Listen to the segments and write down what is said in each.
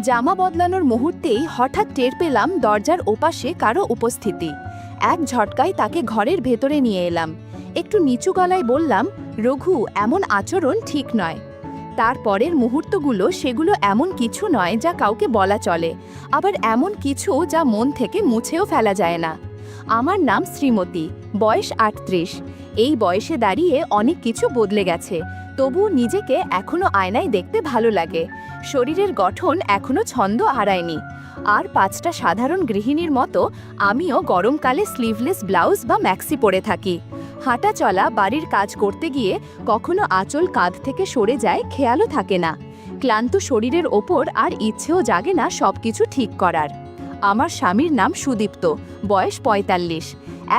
জামা বদলানোর মুহূর্তেই হঠাৎ টের পেলাম দরজার ওপাশে কারো উপস্থিতি। এক ঝটকায় তাকে ঘরের ভেতরে নিয়ে এলাম। একটু নিচু গলায় বললাম, রঘু, এমন আচরণ ঠিক নয়। তারপরের মুহূর্তগুলো সেগুলো এমন কিছু নয় যা কাউকে বলা চলে, আবার এমন কিছু যা মন থেকে মুছেও ফেলা যায় না। আমার নাম শ্রীমতী, বয়স ৩৮। এই বয়সে দাঁড়িয়ে অনেক কিছু বদলে গেছে, তবু নিজেকে এখনো আয়নায় দেখতে ভালো লাগে। শরীরের গঠন এখনো ছন্দ হারায়নি। আর ৫টা সাধারণ গৃহিণীর মতো আমিও গরমকালে স্লিভলেস ব্লাউজ বা ম্যাক্সি পরে থাকি। হাঁটা চলা, বাড়ির কাজ করতে গিয়ে কখনো আঁচল কাঁধ থেকে সরে যায়, খেয়ালও থাকে না। ক্লান্ত শরীরের ওপর আর ইচ্ছেও জাগে না সবকিছু ঠিক করার। আমার স্বামীর নাম সুদীপ্ত, বয়স ৪৫।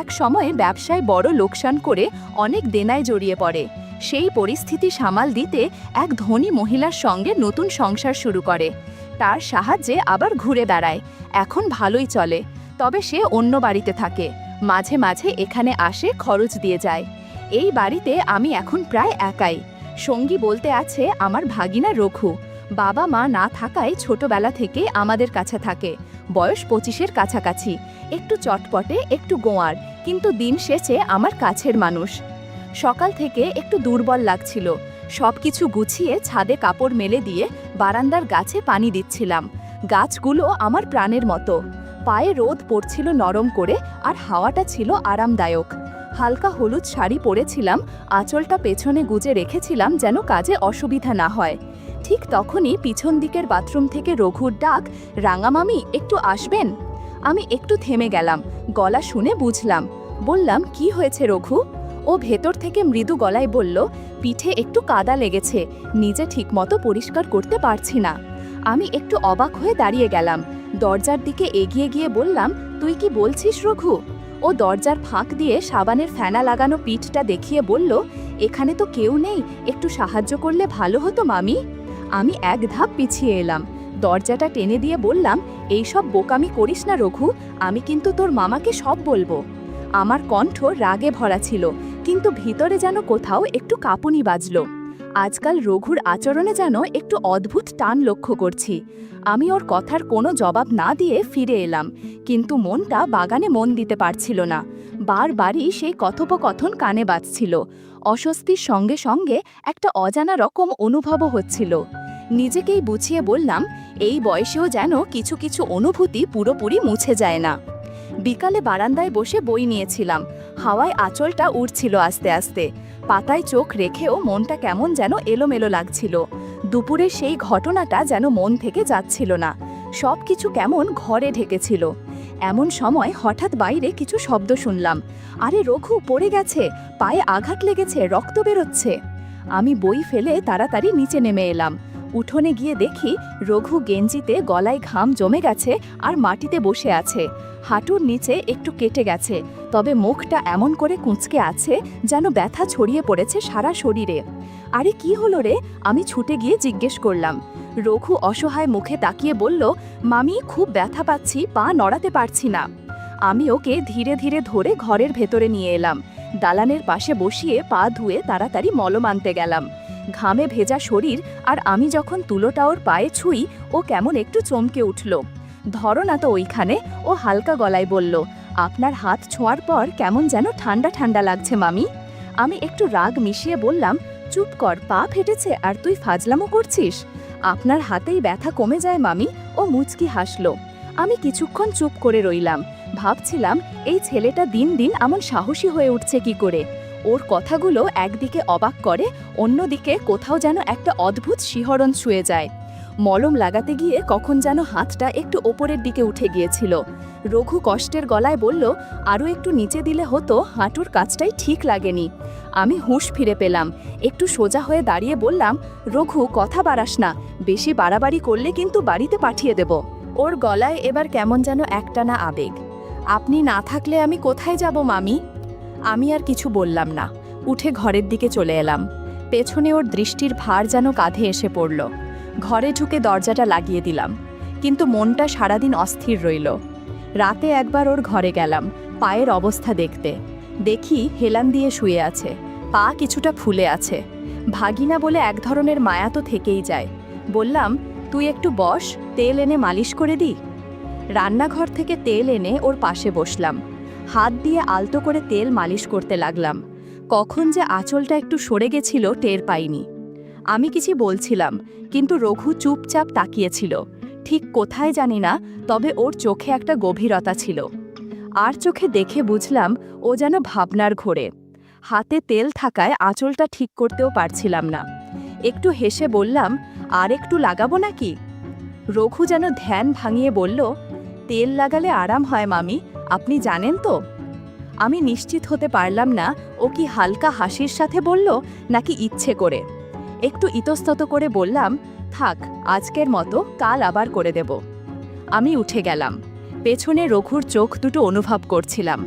এক সময়ে ব্যবসায় বড় লোকসান করে অনেক দেনায় জড়িয়ে পড়ে। সেই পরিস্থিতি সামাল দিতে এক ধনী মহিলার সঙ্গে নতুন সংসার শুরু করে। তার সাহায্যে আবার ঘুরে দাঁড়ায়। এখন ভালোই চলে, তবে সে অন্য বাড়িতে থাকে। মাঝে মাঝে এখানে আসে, খরচ দিয়ে যায়। এই বাড়িতে আমি এখন প্রায় একাই। সঙ্গী বলতে আছে আমার ভাগিনা রঘু। বাবা মা না থাকায় ছোটবেলা থেকে আমাদের কাছে থাকে। বয়স ২৫-এর কাছাকাছি, একটু চটপটে, একটু গোঁয়ার, কিন্তু দিন শেষে আমার কাছের মানুষ। সকাল থেকে একটু দুর্বল লাগছিল। সবকিছু গুছিয়ে ছাদে কাপড় মেলে দিয়ে বারান্দার গাছে পানি দিচ্ছিলাম। গাছগুলো আমার প্রাণের মতো। পায়ে রোদ পড়ছিল নরম করে, আর হাওয়াটা ছিল আরামদায়ক। হালকা হলুদ শাড়ি পরেছিলাম, আঁচলটা পেছনে গুজে রেখেছিলাম যেন কাজে অসুবিধা না হয়। ঠিক তখনই পিছন দিকের বাথরুম থেকে রঘুর ডাক, রাঙামামি, একটু আসবেন? আমি একটু থেমে গেলাম। গলা শুনে বুঝলাম। বললাম, কি হয়েছে রঘু? ও ভেতর থেকে মৃদু গলায় বলল, পিঠে একটু কাদা লেগেছে, নিজে ঠিকমতো পরিষ্কার করতে পারছি না। আমি একটু অবাক হয়ে দাঁড়িয়ে গেলাম। দরজার দিকে এগিয়ে গিয়ে বললাম, তুই কি বলছিস রঘু? ও দরজার ফাঁক দিয়ে সাবানের ফেনা লাগানো পিঠটা দেখিয়ে বলল, এখানে তো কেউ নেই, একটু সাহায্য করলে ভালো হতো মামি। আমি এক ধাপ পিছিয়ে এলাম। দরজাটা টেনে দিয়ে বললাম, এইসব বোকামি করিস না রঘু, আমি কিন্তু তোর মামাকে সব বলবো। আমার কণ্ঠ রাগে ভরা ছিল, কিন্তু ভিতরে যেন কোথাও একটু কাঁপুনি বাজল। আজকাল রঘুর আচরণে যেন একটু অদ্ভুত টান লক্ষ্য করছি। আমি ওর কথার কোনো জবাব না দিয়ে ফিরে এলাম, কিন্তু মনটা বাগানে মন দিতে পারছিল না। বারবারই সেই কথোপকথন কানে বাজছিল। অস্বস্তির সঙ্গে সঙ্গে একটা অজানা রকম অনুভবও হচ্ছিল। নিজেকেই বুঝিয়ে বললাম, এই বয়সেও যেন কিছু কিছু অনুভূতি পুরোপুরি মুছে যায় না। বিকালে বারান্দায় বসে বই নিয়েছিলাম। হাওয়ায় আঁচলটা উড়ছিল আস্তে আস্তে। পাতায় চোখ রেখেও মনটা কেমন যেন এলোমেলো লাগছিল। দুপুরে সেই ঘটনাটা যেন মন থেকে যাচ্ছিল না। সব কিছু কেমন ঘরে ঢেকেছিল। এমন সময় হঠাৎ বাইরে কিছু শব্দ শুনলাম। আরে রঘু, পড়ে গেছে, পায়ে আঘাত লেগেছে, রক্ত বেরোচ্ছে। আমি বই ফেলে তাড়াতাড়ি নিচে নেমে এলাম। উঠোনে গিয়ে দেখি রঘু গেঞ্জিতে গলায় ঘাম জমে গেছে আর মাটিতে বসে আছে। হাঁটুর নিচে একটু কেটে গেছে, তবে মুখটা এমন করে কুঁচকে আছে যেন ব্যথা ছড়িয়ে পড়েছে সারা শরীরে। আরে কি হলো রে? আমি ছুটে গিয়ে জিজ্ঞেস করলাম। রঘু অসহায় মুখে তাকিয়ে বলল, মামি, খুব ব্যথা পাচ্ছি, পা নড়াতে পারছি না। আমি ওকে ধীরে ধীরে ধরে ঘরের ভেতরে নিয়ে এলাম। দালানের পাশে বসিয়ে পা ধুয়ে তাড়াতাড়ি মলম আনতে গেলাম। ঘামে ভেজা শরীর, আর আমি যখন তুলোটা ওর পায়ে ছুঁই, ও কেমন একটু চমকে উঠল। ধরো না তো ওইখানে, ও হালকা গলায় বলল, আপনার হাত ছোঁয়ার পর কেমন যেন ঠান্ডা ঠান্ডা লাগছে মামি। আমি একটু রাগ মিশিয়ে বললাম, চুপ কর, পা ফেটেছে আর তুই ফাজলামো করছিস? আপনার হাতেই ব্যথা কমে যায় মামি। ও মুচকি হাসল। আমি কিছুক্ষণ চুপ করে রইলাম। ভাবছিলাম, এই ছেলেটা দিন দিন এমন সাহসী হয়ে উঠছে কি করে। ওর কথাগুলো একদিকে অবাক করে, অন্যদিকে কোথাও যেন একটা অদ্ভুত শিহরণ ছুঁয়ে যায়। মলম লাগাতে গিয়ে কখন যেন হাতটা একটু ওপরের দিকে উঠে গিয়েছিল। রঘু কষ্টের গলায় বলল, আরও একটু নিচে দিলে হতো, হাঁটুর কাজটাই ঠিক লাগেনি। আমি হুঁশ ফিরে পেলাম। একটু সোজা হয়ে দাঁড়িয়ে বললাম, রঘু, কথা বাড়াস না, বেশি বাড়াবাড়ি করলে কিন্তু বাড়িতে পাঠিয়ে দেব। ওর গলায় এবার কেমন যেন একটানা আবেগ। আপনি না থাকলে আমি কোথায় যাব মামি? আমি আর কিছু বললাম না, উঠে ঘরের দিকে চলে এলাম। পেছনে ওর দৃষ্টির ভার যেন কাঁধে এসে পড়ল। ঘরে ঢুকে দরজাটা লাগিয়ে দিলাম, কিন্তু মনটা সারাদিন অস্থির রইল। রাতে একবার ওর ঘরে গেলাম পায়ের অবস্থা দেখতে। দেখি হেলান দিয়ে শুয়ে আছে, পা কিছুটা ফুলে আছে। ভাগিনা বলে এক ধরনের মায়া তো থেকেই যায়। বললাম, তুই একটু বস, তেল এনে মালিশ করে দি। রান্নাঘর থেকে তেল এনে ওর পাশে বসলাম। হাত দিয়ে আলতো করে তেল মালিশ করতে লাগলাম। কখন যে আঁচলটা একটু সরে গেছিল টের পাইনি। আমি কিছু বলছিলাম, কিন্তু রঘু চুপচাপ তাকিয়েছিল। ঠিক কোথায় জানি না, তবে ওর চোখে একটা গভীরতা ছিল। আর চোখে দেখে বুঝলাম ও যেন ভাবনার ঘোরে। হাতে তেল থাকায় আঁচলটা ঠিক করতেও পারছিলাম না। একটু হেসে বললাম, আর একটু লাগাবো নাকি? রঘু যেন ধ্যান ভাঙিয়ে বলল, তেল লাগালে আরাম হয় মামি, আপনি জানেন তো। আমি নিশ্চিত হতে পারলাম না ও কি হালকা হাসির সাথে বলল নাকি ইচ্ছে করে। একটু ইতস্তত করে বললাম, থাক, আজকের মতো কাল আবার করে দেব। আমি উঠে গেলাম। পেছনে রঘুর চোখ দুটো অনুভব করছিলাম,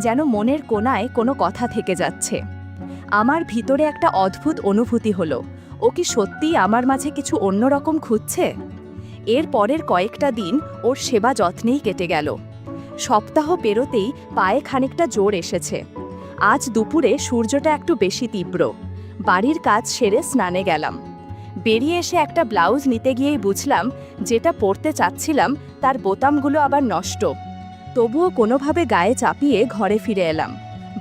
যেন মনের কোণায় কোনো কথা থেকে যাচ্ছে। আমার ভিতরে একটা অদ্ভুত অনুভূতি হলো, ও কি সত্যিই আমার মাঝে কিছু অন্যরকম খুঁজছে? এর পরের কয়েকটা দিন ওর সেবা যত্নেই কেটে গেল। সপ্তাহ পেরোতেই পায়ে খানিকটা জোর এসেছে। আজ দুপুরে সূর্যটা একটু বেশি তীব্র। বাড়ির কাজ সেরে স্নানে গেলাম। বেরিয়ে এসে একটা ব্লাউজ নিতে গিয়েই বুঝলাম যেটা পরতে চাচ্ছিলাম তার বোতামগুলো আবার নষ্ট। তবুও কোনোভাবে গায়ে চাপিয়ে ঘরে ফিরে এলাম।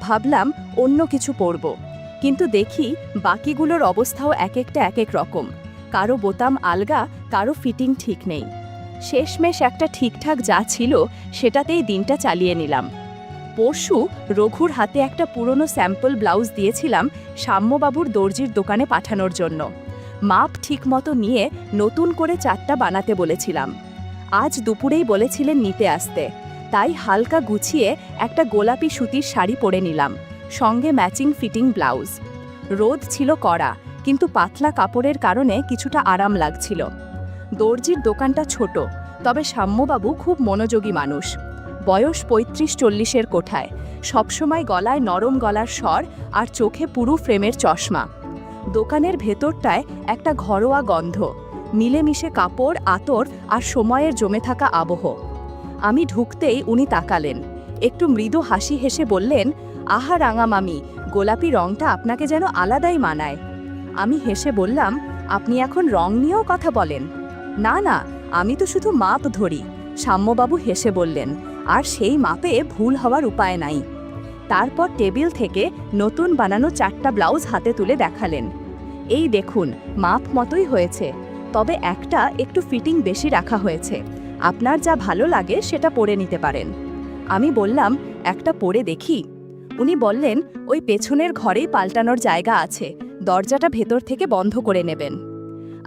ভাবলাম অন্য কিছু পরব, কিন্তু দেখি বাকিগুলোর অবস্থাও এক এক রকম। কারো বোতাম আলগা, কারো ফিটিং ঠিক নেই। শেষমেশ একটা ঠিকঠাক যা ছিল সেটাতেই দিনটা চালিয়ে নিলাম। পরশু রঘুর হাতে একটা পুরনো স্যাম্পল ব্লাউজ দিয়েছিলাম সাম্যবাবুর দর্জির দোকানে পাঠানোর জন্য। মাপ ঠিকমতো নিয়ে নতুন করে 4টা বানাতে বলেছিলাম। আজ দুপুরেই বলেছিলেন নিতে আসতে, তাই হালকা গুছিয়ে একটা গোলাপি সুতির শাড়ি পরে নিলাম, সঙ্গে ম্যাচিং ফিটিং ব্লাউজ। রোদ ছিল কড়া, কিন্তু পাতলা কাপড়ের কারণে কিছুটা আরাম লাগছিল। দর্জির দোকানটা ছোট, তবে সাম্যবাবু খুব মনোযোগী মানুষ। বয়স 35-40-এর কোঠায়, সবসময় গলায় নরম গলার স্বর আর চোখে পুরু ফ্রেমের চশমা। দোকানের ভেতরটায় একটা ঘরোয়া গন্ধ, মিলেমিশে কাপড়, আতর আর সময়ের জমে থাকা আবহ। আমি ঢুকতেই উনি তাকালেন, একটু মৃদু হাসি হেসে বললেন, আহা রাঙা মামি, গোলাপি রংটা আপনাকে যেন আলাদাই মানায়। আমি হেসে বললাম, আপনি এখন রং নিয়েও কথা বলেন? না না, আমি তো শুধু মাপ ধরি। সাম্যবাবু হেসে বললেন, আর সেই মাপে ভুল হওয়ার উপায় নাই। তারপর টেবিল থেকে নতুন বানানো 4টা ব্লাউজ হাতে তুলে দেখালেন। এই দেখুন, মাপ মতোই হয়েছে, তবে একটা একটু ফিটিং বেশি রাখা হয়েছে। আপনার যা ভালো লাগে সেটা পরে নিতে পারেন। আমি বললাম, একটা পরে দেখি। উনি বললেন, ওই পেছনের ঘরেই পাল্টানোর জায়গা আছে, দরজাটা ভেতর থেকে বন্ধ করে নেবেন।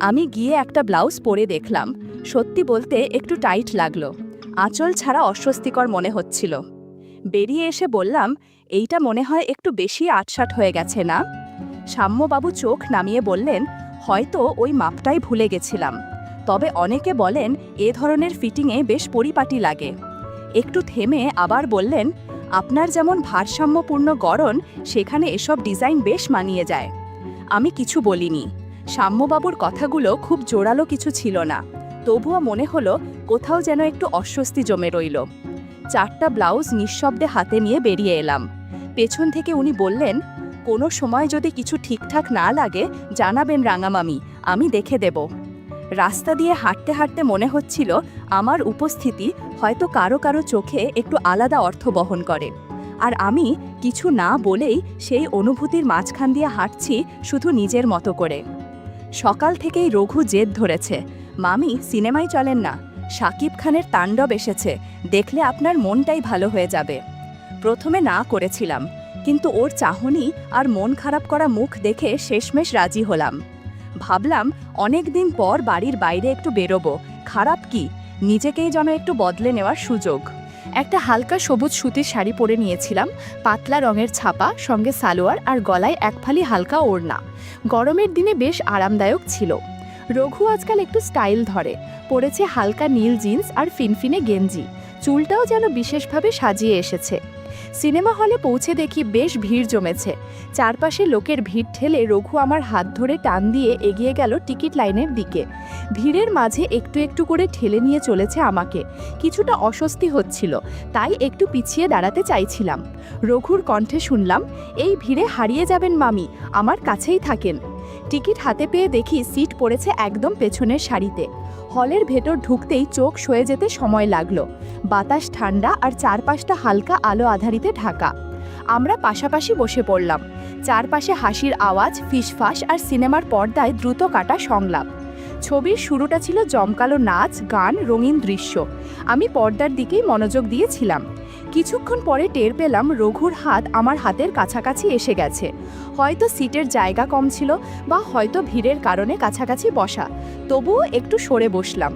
আমি গিয়ে একটা ব্লাউজ পরে দেখলাম। সত্যি বলতে একটু টাইট লাগলো, আঁচল ছাড়া অস্বস্তিকর মনে হচ্ছিল। বেরিয়ে এসে বললাম, এইটা মনে হয় একটু বেশি আটসাট হয়ে গেছে না? সাম্যবাবু চোখ নামিয়ে বললেন, হয়তো ওই মাপটাই ভুলে গেছিলাম, তবে অনেকে বলেন এ ধরনের ফিটিংয়ে বেশ পরিপাটি লাগে। একটু থেমে আবার বললেন, আপনার যেমন ভারসাম্যপূর্ণ গড়ন, সেখানে এসব ডিজাইন বেশ মানিয়ে যায়। আমি কিছু বলিনি। সাম্যবাবুর কথাগুলো খুব জোরালো কিছু ছিল না, তবুও মনে হলো কোথাও যেন একটু অস্বস্তি জমে রইল। 4টা ব্লাউজ নিঃশব্দে হাতে নিয়ে বেরিয়ে এলাম। পেছন থেকে উনি বললেন, কোনো সময় যদি কিছু ঠিকঠাক না লাগে জানাবেন রাঙামামি, আমি দেখে দেব। রাস্তা দিয়ে হাঁটতে হাঁটতে মনে হচ্ছিল আমার উপস্থিতি হয়তো কারো কারো চোখে একটু আলাদা অর্থ বহন করে, আর আমি কিছু না বলেই সেই অনুভূতির মাঝখান দিয়ে হাঁটছি শুধু নিজের মতো করে। সকাল থেকেই রঘু জেদ ধরেছে, মামি সিনেমায় চলেন না, শাকিব খানের তাণ্ডব এসেছে, দেখলে আপনার মনটাই ভালো হয়ে যাবে। প্রথমে না করেছিলাম, কিন্তু ওর চাহনি আর মন খারাপ করা মুখ দেখে শেষমেশ রাজি হলাম। ভাবলাম অনেক দিন পর বাড়ির বাইরে একটু বেরোবো, খারাপ কি, নিজেকেই যেন একটু বদলে নেওয়ার সুযোগ। একটা হালকা সবুজ সুতির শাড়ি পরে নিয়েছিলাম, পাতলা রঙের ছাপা, সঙ্গে সালোয়ার আর গলায় এক ফালি হালকা ওড়না। গরমের দিনে বেশ আরামদায়ক ছিল। রঘু আজকাল একটু স্টাইল ধরে, পরেছে হালকা নীল জিন্স আর ফিনফিনে গেঞ্জি, চুলটাও যেন বিশেষভাবে সাজিয়ে এসেছে। সিনেমা হলে পৌঁছে দেখি বেশ ভিড় জমেছে। চারপাশে লোকের ভিড় ঠেলে রঘু আমার হাত ধরে টান দিয়ে এগিয়ে গেল টিকিট লাইনের দিকে। ভিড়ের মাঝে একটু একটু করে ঠেলে নিয়ে চলেছে আমাকে। কিছুটা অস্বস্তি হচ্ছিল, তাই একটু পিছিয়ে দাঁড়াতে চাইছিলাম। রঘুর কণ্ঠে শুনলাম, এই ভিড়ে হারিয়ে যাবেন মামি, আমার কাছেই থাকেন। টিকিট হাতে পেয়ে দেখি সিট পড়েছে একদম পেছনের সারিতে। হলের ভেতর ঢুকতেই চোখ সয়ে যেতে সময় লাগলো। বাতাস ঠান্ডা আর চারপাশটা হালকা আলো আধারিতে ঢাকা। আমরা পাশাপাশি বসে পড়লাম। চারপাশে হাসির আওয়াজ, ফিসফাস আর সিনেমার পর্দায় দ্রুত কাটা সংলাপ। ছবির শুরুটা ছিল জমকালো নাচ, গান, রঙিন দৃশ্য। আমি পর্দার দিকেই মনোযোগ দিয়েছিলাম। কিছুক্ষণ পরে টের পেলাম রঘুর হাত আমার হাতের কাছাকাছি এসে গেছে। হয়তো সিটের জায়গা কম ছিল বা হয়তো ভিড়ের কারণে কাছাকাছি বসা। তবুও একটু সরে বসলাম।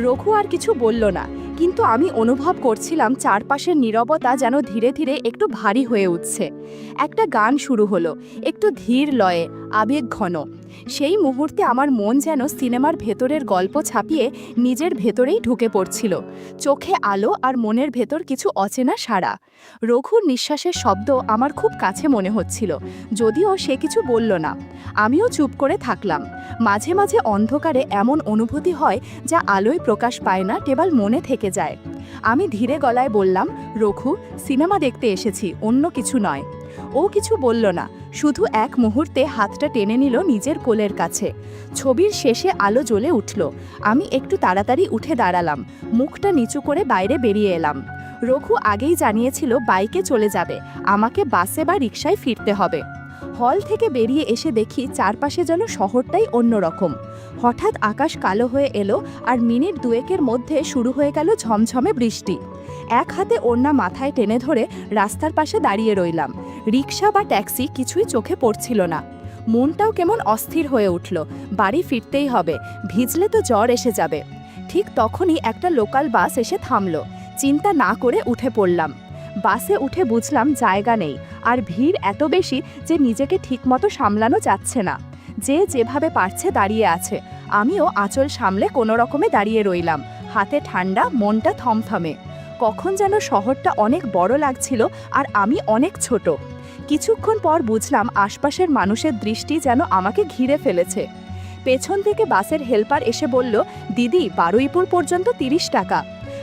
রঘু আর কিছু বলল না, কিন্তু আমি অনুভব করছিলাম চারপাশের নীরবতা যেন ধীরে ধীরে একটু ভারী হয়ে উঠছে। একটা গান শুরু হলো, একটু ধীর লয়ে, আবেগ ঘন। সেই মুহূর্তে আমার মন যেন সিনেমার ভেতরের গল্প ছাপিয়ে নিজের ভেতরেই ঢুকে পড়ছিল। চোখে আলো আর মনের ভেতর কিছু অচেনা সাড়া। রঘুর নিঃশ্বাসের শব্দ আমার খুব কাছে মনে হচ্ছিল, যদিও সে কিছু বলল না। আমিও চুপ করে থাকলাম। মাঝে মাঝে অন্ধকারে এমন অনুভূতি হয় যা আলোয় প্রকাশ পায় না, কেবল মনে থেকে যায়। আমি ধীরে গলায় বললাম, রঘু, সিনেমা দেখতে এসেছি, অন্য কিছু নয়। ও কিছু বলল না, শুধু এক মুহূর্তে হাতটা টেনে নিল নিজের কোলের কাছে। ছবির শেষে আলো জ্বলে উঠল। আমি একটু তাড়াতাড়ি উঠে দাঁড়ালাম, মুখটা নিচু করে বাইরে বেরিয়ে এলাম। রঘু আগেই জানিয়েছিল বাইকে চলে যাবে, আমাকে বাসে বা রিকশায় ফিরতে হবে। হল থেকে বেরিয়ে এসে দেখি চারপাশে যেন শহরটাই অন্যরকম। হঠাৎ আকাশ কালো হয়ে এলো আর মিনিট দুয়েকের মধ্যে শুরু হয়ে গেল ঝমঝমে বৃষ্টি। এক হাতে ওড়না মাথায় টেনে ধরে রাস্তার পাশে দাঁড়িয়ে রইলাম। রিকশা বা ট্যাক্সি কিছুই চোখে পড়ছিল না। মনটাও কেমন অস্থির হয়ে উঠল। বাড়ি ফিরতেই হবে, ভিজলে তো জ্বর এসে যাবে। ঠিক তখনই একটা লোকাল বাস এসে থামলো। চিন্তা না করে উঠে পড়লাম। বাসে উঠে বুঝলাম জায়গা নেই, আর ভিড় এত বেশি যে নিজেকে ঠিকমতো সামলানো যাচ্ছে না। যে যেভাবে পারছে দাঁড়িয়ে আছে। আমিও আঁচল সামলে কোনো রকমে দাঁড়িয়ে রইলাম, হাতে ঠান্ডা, মনটা থমথমে। কখন যেন শহরটা অনেক বড় লাগছিল আর আমি অনেক ছোট। কিছুক্ষণ পর বুঝলাম আশপাশের মানুষের দৃষ্টি যেন আমাকে ঘিরে ফেলেছে। পেছন থেকে বাসের হেল্পার এসে বলল, দিদি, বারুইপুর পর্যন্ত 30 টাকা।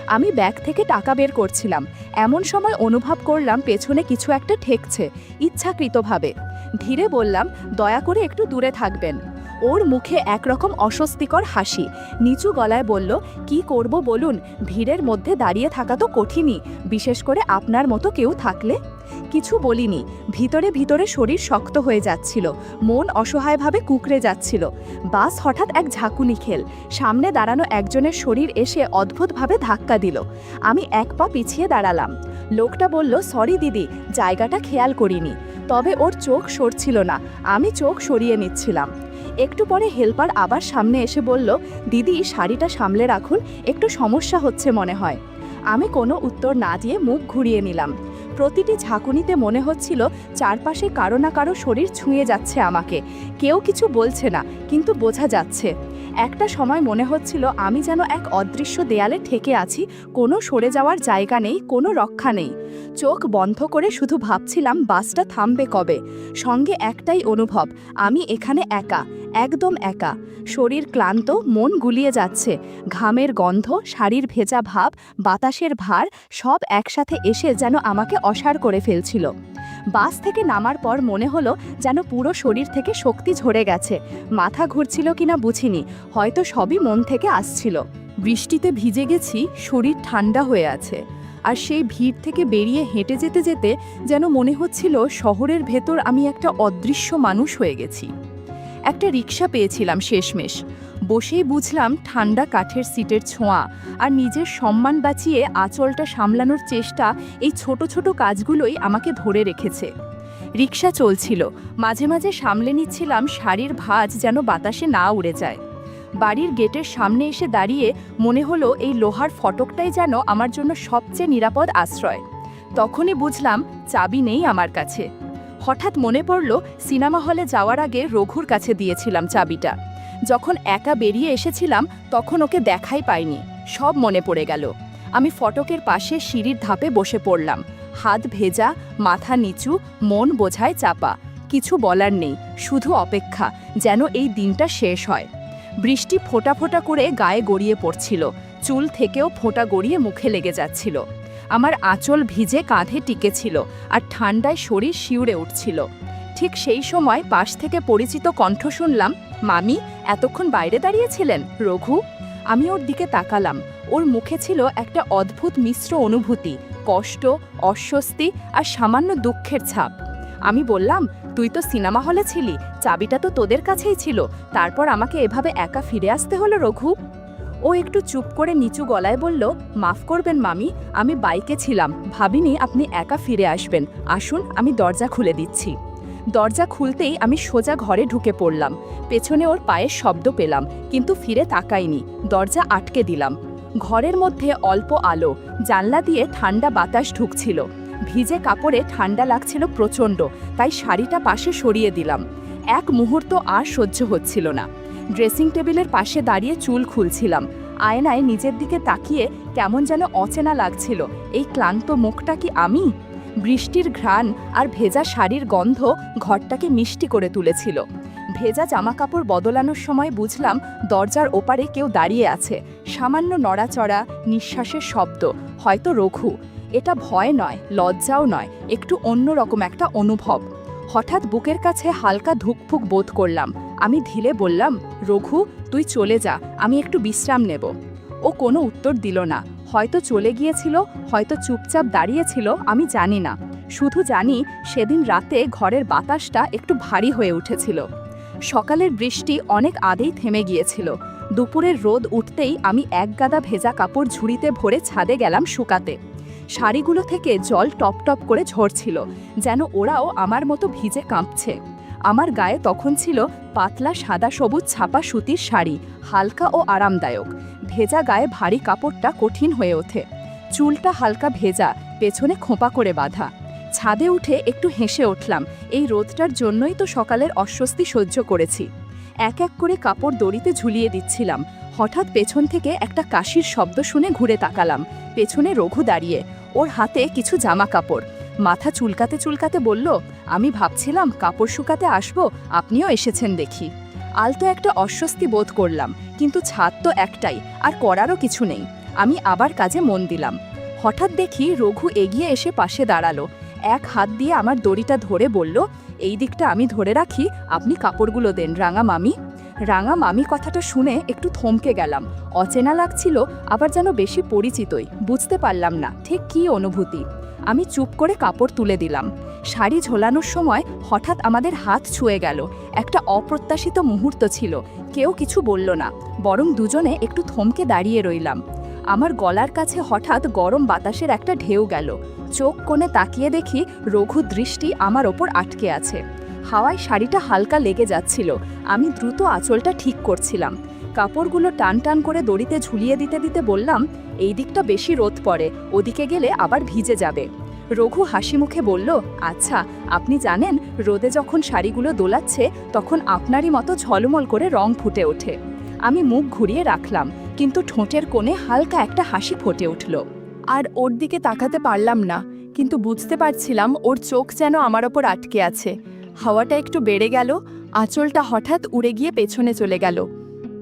আমি ব্যাগ থেকে টাকা বের করছিলাম। এমন সময় অনুভব করলাম পেছনে কিছু একটা ঠেকছে, ইচ্ছাকৃতভাবে। ধীরে বললাম, দয়া করে একটু দূরে থাকবেন। ওর মুখে একরকম অস্বস্তিকর হাসি। নিচু গলায় বলল, কি করব বলুন, ভিড়ের মধ্যে দাঁড়িয়ে থাকা তো কঠিনই, বিশেষ করে আপনার মতো কেউ থাকলে। কিছু বলিনি। ভিতরে ভিতরে শরীর শক্ত হয়ে যাচ্ছিল, মন অসহায়ভাবে কুঁকড়ে যাচ্ছিল। বাস হঠাৎ এক ঝাঁকুনি খেল। সামনে দাঁড়ানো একজনের শরীর এসে অদ্ভুতভাবে ধাক্কা দিল। আমি এক পা পিছিয়ে দাঁড়ালাম। লোকটা বলল, সরি দিদি, জায়গাটা খেয়াল করিনি। তবে ওর চোখ সরছিল না, আমি চোখ সরিয়ে নিচ্ছিলাম। একটু পরে হেল্পার আবার সামনে এসে বলল, দিদি, শাড়িটা সামলে রাখুন, একটু সমস্যা হচ্ছে মনে হয়। আমি কোনো উত্তর না দিয়ে মুখ ঘুরিয়ে নিলাম। প্রতিটি ঝাঁকুনিতে মনে হচ্ছিল চারপাশে কারো না কারো শরীর ছুঁয়ে যাচ্ছে আমাকে। কেউ কিছু বলছে না, কিন্তু বোঝা যাচ্ছে। একটা সময় মনে হচ্ছিল আমি যেন এক অদৃশ্য দেয়ালে ঠেকে আছি, কোনো সরে যাওয়ার জায়গা নেই, কোনো রক্ষা নেই। চোখ বন্ধ করে শুধু ভাবছিলাম বাসটা থামবে কবে। সঙ্গে একটাই অনুভব, আমি এখানে একা, একদম একা। শরীর ক্লান্ত, মন গুলিয়ে যাচ্ছে। ঘামের গন্ধ, শাড়ির ভেজা ভাব, বাতাসের ভার সব একসাথে এসে যেন আমাকে অসাড় করে ফেলছিল। বাস থেকে নামার পর মনে হলো যেন পুরো শরীর থেকে শক্তি ঝরে গেছে। মাথা ঘুরছিল কিনা বুঝিনি, হয়তো সবই মন থেকে আসছিল। বৃষ্টিতে ভিজে গেছি, শরীর ঠান্ডা হয়ে আছে। আর সেই ভিড় থেকে বেরিয়ে হেঁটে যেতে যেতে যেন মনে হচ্ছিল শহরের ভেতর আমি একটা অদৃশ্য মানুষ হয়ে গেছি। একটা রিকশা পেয়েছিলাম শেষমেশ। বসেই বুঝলাম ঠান্ডা কাঠের সিটের ছোঁয়া আর নিজের সম্মান বাঁচিয়ে আঁচলটা সামলানোর চেষ্টা, এই ছোট ছোট কাজগুলোই আমাকে ধরে রেখেছে। রিকশা চলছিল, মাঝে মাঝে সামলে নিচ্ছিলাম শাড়ির ভাঁজ যেন বাতাসে না উড়ে যায়। বাড়ির গেটের সামনে এসে দাঁড়িয়ে মনে হলো এই লোহার ফটকটাই যেন আমার জন্য সবচেয়ে নিরাপদ আশ্রয়। তখনই বুঝলাম চাবি নেই আমার কাছে। হঠাৎ মনে পড়ল সিনেমা হলে যাওয়ার আগে রঘুর কাছে দিয়েছিলাম চাবিটা। যখন একা বেরিয়ে এসেছিলাম তখন ওকে দেখাই পাইনি, সব মনে পড়ে গেল। আমি ফটকের পাশে সিঁড়ির ধাপে বসে পড়লাম। হাত ভেজা, মাথা নিচু, মন বোঝায় চাপা। কিছু বলার নেই, শুধু অপেক্ষা যেন এই দিনটা শেষ হয়। বৃষ্টি ফোঁটা ফোঁটা করে গায়ে গড়িয়ে পড়ছিল, চুল থেকেও ফোঁটা গড়িয়ে মুখে লেগে যাচ্ছিল। আমার আঁচল ভিজে কাঁধে টিকেছিল আর ঠান্ডায় শরীর শিউরে উঠছিল। ঠিক সেই সময় পাশ থেকে পরিচিত কণ্ঠ শুনলাম, মামি এতক্ষণ বাইরে দাঁড়িয়েছিলেন রঘু। আমি ওর দিকে তাকালাম। ওর মুখে ছিল একটা অদ্ভুত মিশ্র অনুভূতি, কষ্ট, অস্বস্তি আর সামান্য দুঃখের ছাপ। আমি বললাম, তুই তো সিনেমা হলে ছিলি, চাবিটা তো তোদের কাছেই ছিল, তারপর আমাকে এভাবে একা ফিরে আসতে হলো রঘু। ও একটু চুপ করে নিচু গলায় বলল, মাফ করবেন মামি, আমি বাইকে ছিলাম, ভাবিনি আপনি একা ফিরে আসবেন। আসুন, আমি দরজা খুলে দিচ্ছি। দরজা খুলতেই আমি সোজা ঘরে ঢুকে পড়লাম। পেছনে ওর পায়ের শব্দ পেলাম, কিন্তু ফিরে তাকাইনি। দরজা আটকে দিলাম। ঘরের মধ্যে অল্প আলো, জানলা দিয়ে ঠান্ডা বাতাস ঢুকছিল। ভিজে কাপড়ে ঠান্ডা লাগছিল প্রচণ্ড, তাই শাড়িটা পাশে সরিয়ে দিলাম। এক মুহূর্ত আর সহ্য হচ্ছিল না। ড্রেসিং টেবিলের পাশে দাঁড়িয়ে চুল খুলছিলাম। আয়নায় নিজের দিকে তাকিয়ে কেমন যেন অচেনা লাগছিল। এই ক্লান্ত মুখটা কি আমি? বৃষ্টির ঘ্রাণ আর ভেজা শাড়ির গন্ধ ঘরটাকে মিষ্টি করে তুলেছিল। ভেজা জামাকাপড় বদলানোর সময় বুঝলাম দরজার ওপারে কেউ দাঁড়িয়ে আছে। সামান্য নড়াচড়া, নিঃশ্বাসের শব্দ, হয়তো রঘু। এটা ভয় নয়, লজ্জাও নয়, একটু অন্যরকম একটা অনুভব। হঠাৎ বুকের কাছে হালকা ধুকফুক বোধ করলাম। আমি ধীরে বললাম, রঘু তুই চলে যা, আমি একটু বিশ্রাম নেব। ও কোনো উত্তর দিল না। হয়তো চলে গিয়েছিল, হয়তো চুপচাপ দাঁড়িয়েছিল, আমি জানি না। শুধু জানি সেদিন রাতে ঘরের বাতাসটা একটু ভারী হয়ে উঠেছিল। সকালের বৃষ্টি অনেক আগেই থেমে গিয়েছিল। দুপুরের রোদ উঠতেই আমি এক গাদা ভেজা কাপড় ঝুড়িতে ভরে ছাদে গেলাম শুকাতে। শাড়িগুলো থেকে জল টপ টপ করে ঝরছিল, যেন ওরাও আমার মতো ভিজে কাঁপছে। আমার গায়ে তখন ছিল পাতলা সাদা সবুজ ছাপা সুতির শাড়ি, হালকা ও আরামদায়ক। ভেজা গায়ে ভারী কাপড়টা কঠিন হয়ে ওঠে। চুলটা হালকা ভেজা, পেছনে খোঁপা করে বাঁধা। ছাদে উঠে একটু হেসে উঠলাম। এই রোদটার জন্যই তো সকালের অস্বস্তি সহ্য করেছি। এক এক করে কাপড় দড়িতে ঝুলিয়ে দিচ্ছিলাম। হঠাৎ পেছন থেকে একটা কাশির শব্দ শুনে ঘুরে তাকালাম। পেছনে রঘু দাঁড়িয়ে, ওর হাতে কিছু জামা কাপড়। মাথা চুলকাতে চুলকাতে বলল, আমি ভাবছিলাম কাপড় শুকাতে আসবো, আপনিও এসেছেন দেখি। আলতো একটা অস্বস্তি বোধ করলাম, কিন্তু ছাদ তো একটাই, আর করারও কিছু নেই। আমি আবার কাজে মন দিলাম। হঠাৎ দেখি রঘু এগিয়ে এসে পাশে দাঁড়ালো। এক হাত দিয়ে আমার দড়িটা ধরে বলল, এই দিকটা আমি ধরে রাখি, আপনি কাপড়গুলো দেন রাঙা মামি। রাঙা মামি কথাটা শুনে একটু থমকে গেলাম। অচেনা লাগছিল, আবার যেন বেশি পরিচিতই। বুঝতে পারলাম না ঠিক কী অনুভূতি। আমি চুপ করে কাপড় তুলে দিলাম। শাড়ি ঝোলানোর সময় হঠাৎ আমাদের হাত ছুঁয়ে গেল। একটা অপ্রত্যাশিত মুহূর্ত ছিল। কেউ কিছু বলল না, বরং দুজনে একটু থমকে দাঁড়িয়ে রইলাম। আমার গলার কাছে হঠাৎ গরম বাতাসের একটা ঢেউ গেল। চোখ কোণে তাকিয়ে দেখি রঘু দৃষ্টি আমার ওপর আটকে আছে। হাওয়ায় শাড়িটা হালকা লেগে যাচ্ছিল। আমি দ্রুত আঁচলটা ঠিক করছিলাম। কাপড়গুলো টান টান করে দড়িতে ঝুলিয়ে দিতে দিতে বললাম, এই দিকটা বেশি রোদ পড়ে, ওদিকে গেলে আবার ভিজে যাবে। রঘু হাসি মুখে বলল, আচ্ছা, আপনি জানেন রোদে যখন শাড়িগুলো দোলাচ্ছে তখন আপনারই মতো ঝলমল করে রং ফুটে ওঠে। আমি মুখ ঘুরিয়ে রাখলাম, কিন্তু ঠোঁটের কোণে হালকা একটা হাসি ফুটে উঠল। আর ওর দিকে তাকাতে পারলাম না, কিন্তু বুঝতে পারছিলাম ওর চোখ যেন আমার ওপর আটকে আছে। হাওয়াটা একটু বেড়ে গেল, আঁচলটা হঠাৎ উড়ে গিয়ে পেছনে চলে গেল।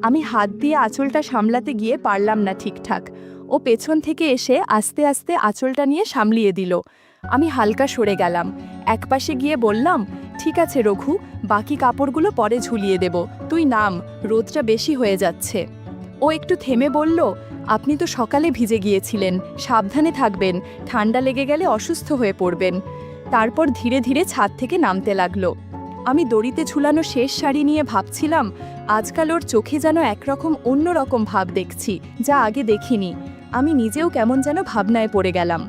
আমি হাত দিয়ে আঁচলটা সামলাতে গিয়ে পারলাম না ঠিকঠাক। ও পেছন থেকে এসে আস্তে আস্তে আঁচলটা নিয়ে সামলিয়ে দিল। আমি হালকা সরে গেলাম। একপাশে গিয়ে বললাম, ঠিক আছে রঘু, বাকি কাপড়গুলো পরে ঝুলিয়ে দেব, তুই নাম, রোদটা বেশি হয়ে যাচ্ছে। ও একটু থেমে বলল, আপনি তো সকালে ভিজে গিয়েছিলেন, সাবধানে থাকবেন, ঠান্ডা লেগে গেলে অসুস্থ হয়ে পড়বেন। তারপর ধীরে ধীরে ছাদ থেকে নামতে লাগলো। আমি দড়িতে ঝুলানো শেষ শাড়ি নিয়ে ভাবছিলাম, আজকাল ওর চোখে যেন একরকম অন্যরকম ভাব দেখছি, যা আগে দেখিনি। আমি নিজেও কেমন যেন ভাবনায় পড়ে গেলাম।